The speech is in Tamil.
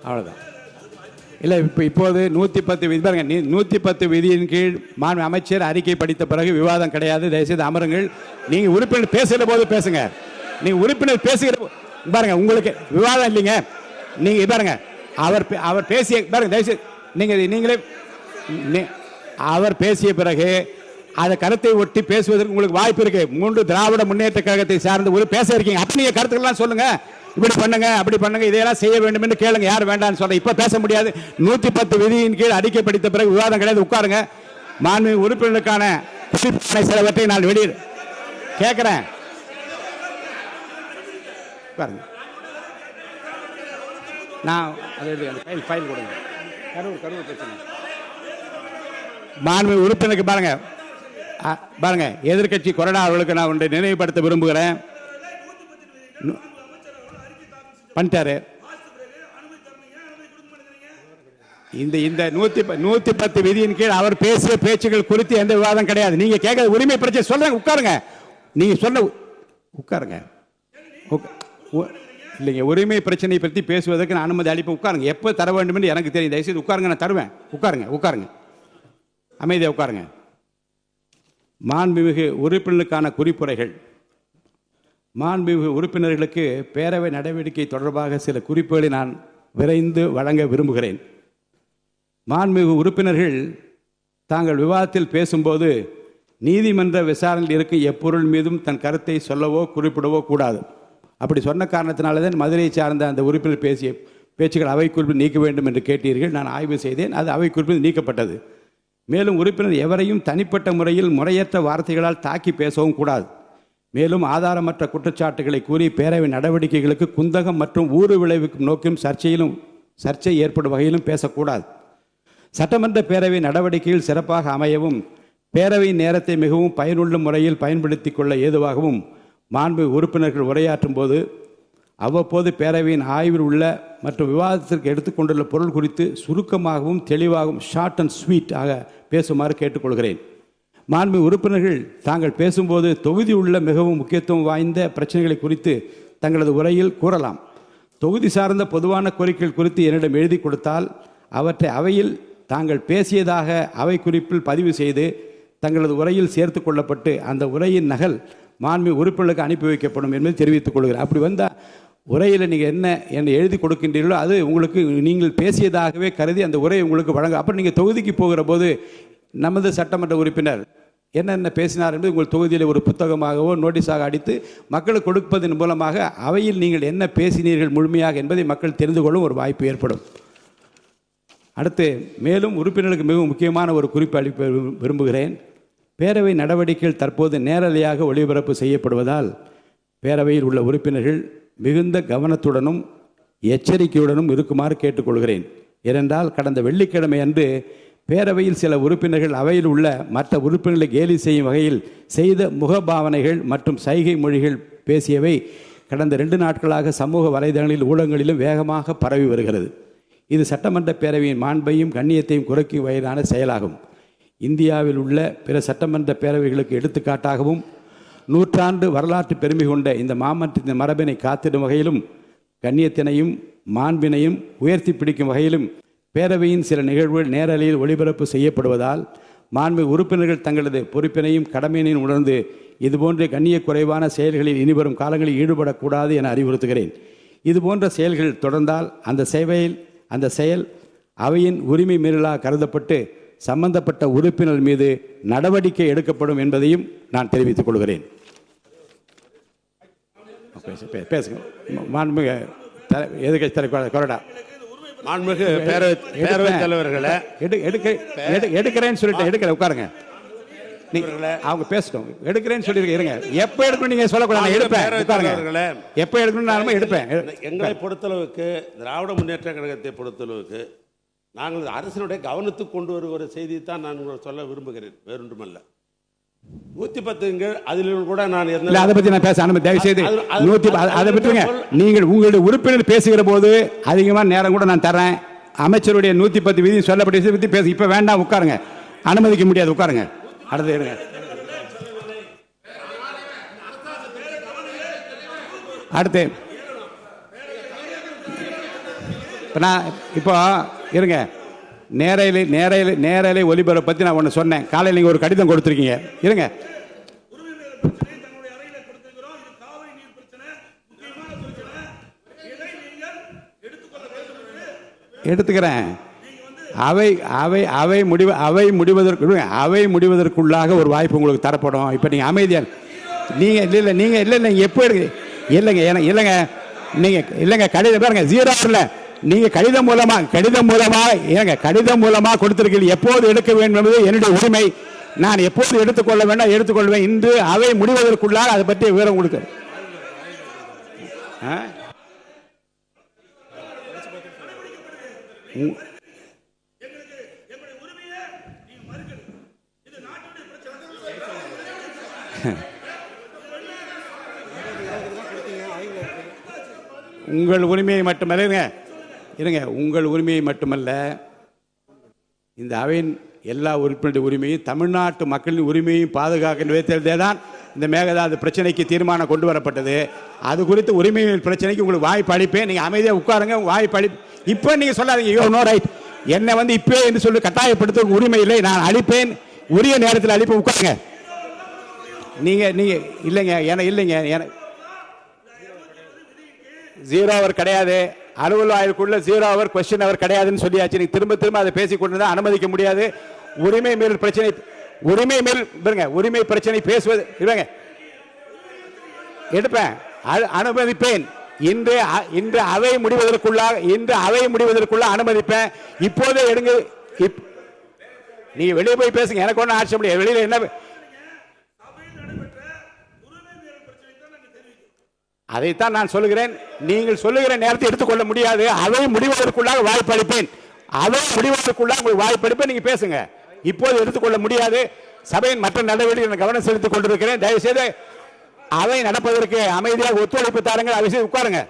அவ்வளோதான். இல்லை, இப்போது 110 விதி பாருங்க. 110 விதியின் கீழ் மாண்பு அமைச்சர் அறிக்கை படித்த பிறகு விவாதம் கிடையாது. தயவுசெய்து அமருங்கள். நீங்கள் உறுப்பினர் பேசுகிற போது பேசுங்க. நீங்கள் உறுப்பினர் பேசுகிற பாருங்க, உங்களுக்கு விவாதம் இல்லைங்க. நீங்கள் பாருங்க, அவர் பேசிய பாருங்க, தயவுசெய்து நீங்களே அவர் பேசிய பிறகு அதை கருத்தை ஒட்டி பேசுவதற்கு உங்களுக்கு வாய்ப்பு இருக்கு. 3 திராவிட முன்னேற்ற கழகத்தை சார்ந்து ஒரு பேச இருக்கீங்க. அப்படியே கருத்துக்கள்லாம் சொல்லுங்க. இப்படி பண்ணுங்க, அப்படி பண்ணுங்க, இதையெல்லாம் செய்ய வேண்டும் என்று கேளுங்க. யார் வேண்டாம்னு சொல்ல இப்ப பேச முடியாது. 110 விதியின் கீழ் அறிக்கை படித்த பிறகு விவாதம் கிடையாது. உட்காருங்க. மாண்பு உறுப்பினருக்கான சிலவற்றை நான் வெளியே கேட்கிறேன். நான் ஃபைல் கொடுங்க. கரூர் பிரச்சனை மாண்பு உறுப்பினருக்கு பாருங்க எதிர்கட்சி கொறடா அவர்களுக்கு நான் ஒன்றை நினைவுபடுத்த விரும்புகிறேன். பண்ணிட்டாரு. இந்த 110 விதியின் கீழ் அவர் பேசிய பேச்சுகள் குறித்து எந்த விவாதம் கிடையாது. நீங்க கேட்க உரிமை பிரச்சனை சொல்றாங்க. உட்காருங்க. நீங்க சொல்ல உட்காருங்க. இல்லைங்க, உரிமை பிரச்சனை பற்றி பேசுவதற்கு நான் அனுமதி அளிப்பேன். உட்காருங்க. எப்போ தர வேண்டும் என்று எனக்கு தெரியும். தயவுசெய்து உட்காருங்க. நான் தருவேன். உட்காருங்க. அமைதியாக உட்காருங்க. மாண்புமிகு உறுப்பினருக்கான குறிப்புரைகள். மாண்புமிகு உறுப்பினர்களுக்கு பேரவை நடவடிக்கை தொடர்பாக சில குறிப்புகளை நான் விரைந்து வழங்க விரும்புகிறேன். மாண்புமிகு உறுப்பினர்கள் தாங்கள் விவாதத்தில் பேசும்போது நீதிமன்ற விசாரணையில் இருக்கும் எப்பொருள் மீதும் தன் கருத்தை சொல்லவோ குறிப்பிடவோ கூடாது. அப்படி சொன்ன காரணத்தினால்தான் மதுரையை சார்ந்த அந்த உறுப்பினர் பேசிய பேச்சுக்கள் அவை குறிப்பில் நீக்க வேண்டும் என்று கேட்டீர்கள். நான் ஆய்வு செய்தேன். அது அவை குறிப்பில் நீக்கப்பட்டது. மேலும் உறுப்பினர் எவரையும் தனிப்பட்ட முறையில் முறையற்ற வார்த்தைகளால் தாக்கி பேசவும் கூடாது. மேலும் ஆதாரமற்ற குற்றச்சாட்டுகளை கூறி பேரவை நடவடிக்கைகளுக்கு குந்தகம் மற்றும் ஊறு விளைவிக்கும் நோக்கிலும் சர்ச்சை ஏற்படும் வகையிலும் பேசக்கூடாது. சட்டமன்ற பேரவை நடவடிக்கைகள் சிறப்பாக அமையவும் பேரவையின் நேரத்தை மிகவும் பயனுள்ள முறையில் பயன்படுத்தி கொள்ள ஏதுவாகவும் மாண்பு உறுப்பினர்கள் உரையாற்றும் போது அவ்வப்போது பேரவையின் ஆய்வில் உள்ள மற்றும் விவாதத்திற்கு எடுத்துக்கொண்டுள்ள பொருள் குறித்து சுருக்கமாகவும் தெளிவாகவும் ஷார்ட் அண்ட் ஸ்வீட் ஆக பேசுமாறு கேட்டுக்கொள்கிறேன். மாண்பு உறுப்பினர்கள் தாங்கள் பேசும்போது தொகுதி உள்ள மிகவும் முக்கியத்துவம் வாய்ந்த பிரச்சனைகளை குறித்து தங்களது உரையில் கூறலாம். தொகுதி சார்ந்த பொதுவான கோரிக்கைகள் குறித்து என்னிடம் எழுதி கொடுத்தால் அவற்றை அவையில் தாங்கள் பேசியதாக அவை குறிப்பில் பதிவு செய்து தங்களது உரையில் சேர்த்து கொள்ளப்பட்டு அந்த உரையின் நகல் மாண்பு உறுப்பினர்களுக்கு அனுப்பி வைக்கப்படும் என்பதை தெரிவித்துக் கொள்கிறேன். அப்படி வந்தால் உரையில் நீங்கள் என்ன எழுதி கொடுக்கின்றீர்களோ அது உங்களுக்கு நீங்கள் பேசியதாகவே கருதி அந்த உரையை உங்களுக்கு வழங்க. அப்புறம் நீங்கள் தொகுதிக்கு போகிற போது நமது சட்டமன்ற உறுப்பினர் என்னென்ன பேசினார் என்பது உங்கள் தொகுதியில் ஒரு புத்தகமாகவோ நோட்டீஸாக அடித்து மக்களுக்கு கொடுப்பதன் மூலமாக அவையில் நீங்கள் என்ன பேசினீர்கள் முழுமையாக என்பதை மக்கள் தெரிந்து கொள்ளும் ஒரு வாய்ப்பு ஏற்படும். அடுத்து மேலும் உறுப்பினர்களுக்கு மிகவும் முக்கியமான ஒரு குறிப்பு அளிக்க விரும்புகிறேன். பேரவை நடவடிக்கைகள் தற்போது நேரலையாக ஒளிபரப்பு செய்யப்படுவதால் பேரவையில் உள்ள உறுப்பினர்கள் மிகுந்த கவனத்துடனும் எச்சரிக்கையுடனும் இருக்குமாறு கேட்டுக்கொள்கிறேன். ஏனென்றால் கடந்த வெள்ளிக்கிழமை அன்று பேரவையில் சில உறுப்பினர்கள் அவையில் உள்ள மற்ற உறுப்பினர்களை கேலி செய்யும் வகையில் செய்த முகபாவனைகள் மற்றும் சைகை மொழிகள் பேசியவை கடந்த 2 நாட்களாக சமூக வலைதளங்களில் ஊடகங்களிலும் வேகமாக பரவி வருகிறது. இது சட்டமன்ற பேரவையின் மாண்பையும் கண்ணியத்தையும் குறைக்கும் வகையிலான செயலாகும். இந்தியாவில் உள்ள பிற சட்டமன்ற பேரவைகளுக்கு எடுத்துக்காட்டாகவும் நூற்றாண்டு வரலாற்று பெருமை கொண்ட இந்த மாமன்றத்தின் மரபினை காத்திடும் வகையிலும் கண்ணியத்தினையும் மாண்பினையும் உயர்த்தி பிடிக்கும் வகையிலும் பேரவையின் சில நிகழ்வுகள் நேரலையில் ஒளிபரப்பு செய்யப்படுவதால் மாண்பு உறுப்பினர்கள் தங்களது பொறுப்பினையும் கடமையினையும் உணர்ந்து இதுபோன்ற கண்ணிய குறைவான செயல்களில் இனிவரும் காலங்களில் ஈடுபடக்கூடாது என அறிவுறுத்துகிறேன். இதுபோன்ற செயல்கள் தொடர்ந்தால் அந்த செயல் அவையின் உரிமை மீறலாக கருதப்பட்டு சம்பந்தப்பட்ட உறுப்பினர் மீது நடவடிக்கை எடுக்கப்படும் என்பதையும் நான் தெரிவித்துக் கொள்கிறேன். பேசுங்க. மாண்புமிகு எதிர்க்கட்சி தலைவர் கொறடா. மாண்புமிகு பேரவைத் தலைவர்களே, எடுக்கிறேன்னு சொல்லிட்டு எடுக்கிறேன். உட்காருங்க. அவங்க பேசட்டும். எடுக்கிறேன்னு சொல்லியிருக்க. இருங்க. எப்போ எடுக்கணும் நீங்க சொல்லக்கூடாது. எடுப்பேன். எப்போ எடுக்கணும் எடுப்பேன். எங்களை பொறுத்தளவுக்கு திராவிட முன்னேற்ற கழகத்தை பொறுத்தளவுக்கு நாங்கள் அரசினுடைய கவனத்துக்கு கொண்டு வருகிற செய்தியை தான் நான் சொல்ல விரும்புகிறேன். வேறொன்றுமல்ல. 110 அதில் கூட நான் அதை பற்றி நான் பேச அனுமதி தயவு செய்து அதை பற்றிங்க. நீங்கள் உங்களுடைய உறுப்பினர் பேசுகிற போது அதிகமான நேரம் கூட நான் தரேன். அமைச்சருடைய 110 விதி சொல்லப்பட்ட பற்றி பேச இப்ப வேண்டாம். உட்காருங்க. அனுமதிக்க முடியாது. உட்காருங்க. அடுத்து எடுங்க. அடுத்து இப்போ நான் இப்போ இருங்க, நேரலை ஒலிபரப்பை பற்றி நான் ஒன்று சொன்னேன். காலையில் நீங்கள் ஒரு கடிதம் கொடுத்துருக்கீங்க. இருங்க, எடுத்துக்கிறேன். அவை முடிவதற்குள்ளாக ஒரு வாய்ப்பு உங்களுக்கு தரப்படும். இப்போ நீங்கள் அமைதியாக நீங்கள் இல்லை எப்போ எடுக்கு இல்லைங்க இல்லைங்க கடிதம் பாருங்க, ஜீரோ இல்லை. நீங்கள் கடிதம் மூலமாக கொடுத்திருக்கீங்க. எப்போது எடுக்க வேண்டும் என்பது என்னுடைய உரிமை. நான் எப்போது எடுத்துக்கொள்ள வேண்டாம் எடுத்துக்கொள்வேன். இன்று அவை முடிவதற்குள்ளாக அதை பற்றிய விவரம் கொடுக்க உங்கள் உரிமையை மட்டுமல்ல, இருங்க, உங்கள் உரிமையை மட்டுமல்ல, இந்த அவையின் எல்லா உறுப்பினருடைய உரிமையும் தமிழ்நாட்டு மக்களின் உரிமையும் பாதுகாக்கின்ற விதத்திலே தான் இந்த மேகதாது பிரச்சனைக்கு தீர்மானம் கொண்டு வரப்பட்டது. அது குறித்து உரிமைகள் பிரச்சனைக்கு உங்களுக்கு வாய்ப்பு அளிப்பேன். நீங்கள் அமைதியாக உட்காருங்க, வாய்ப்பு அளி. இப்போ நீங்கள் சொல்லாதீங்க யூ நோ ரைட், என்னை வந்து இப்போ என்று சொல்லி கட்டாயப்படுத்த உரிமை இல்லை. நான் அளிப்பேன், உரிய நேரத்தில் அளிப்பேன். உட்காருங்க. நீங்கள் இல்லைங்க ஜீரோ அவர் கிடையாது. அலுவல் ஆய்வுக்குள்ள ஜீரோ அவர் கொஸ்டின் அவர் கிடையாதுன்னு சொல்லியாச்சு. நீங்க திரும்ப அதை பேசிக் கொண்டு அனுமதிக்க முடியாது. உரிமை மேல் பிரச்சனை பேசுவது எடுப்பேன், அனுமதிப்பேன். இன்று அவை முடிவதற்குள்ள அனுமதிப்பேன். இப்போதே எடுங்க. நீங்க வெளியே போய் பேசுங்க, எனக்கு ஒன்றும் ஆட்சி முடியாது. வெளியில என்ன அதைத்தான் நான் சொல்லுகிறேன். நீங்கள் சொல்லுகிற நேரத்தை எடுத்துக்கொள்ள முடியாது. அவை முடிவதற்குள்ளாக வாய்ப்பு அளிப்பேன். அவை முடிவதற்குள்ளாக உங்களுக்கு வாய்ப்பு அளிப்பேன். நீங்க பேசுங்க. இப்போது எடுத்துக்கொள்ள முடியாது. சபையின் மற்ற நடவடிக்கைகள் கவனம் செலுத்திக் கொண்டிருக்கிறேன். தயவுசெய்து அவை நடப்பதற்கு அமைதியாக ஒத்துழைப்பு தாருங்கள். அவசியம் உட்காருங்க.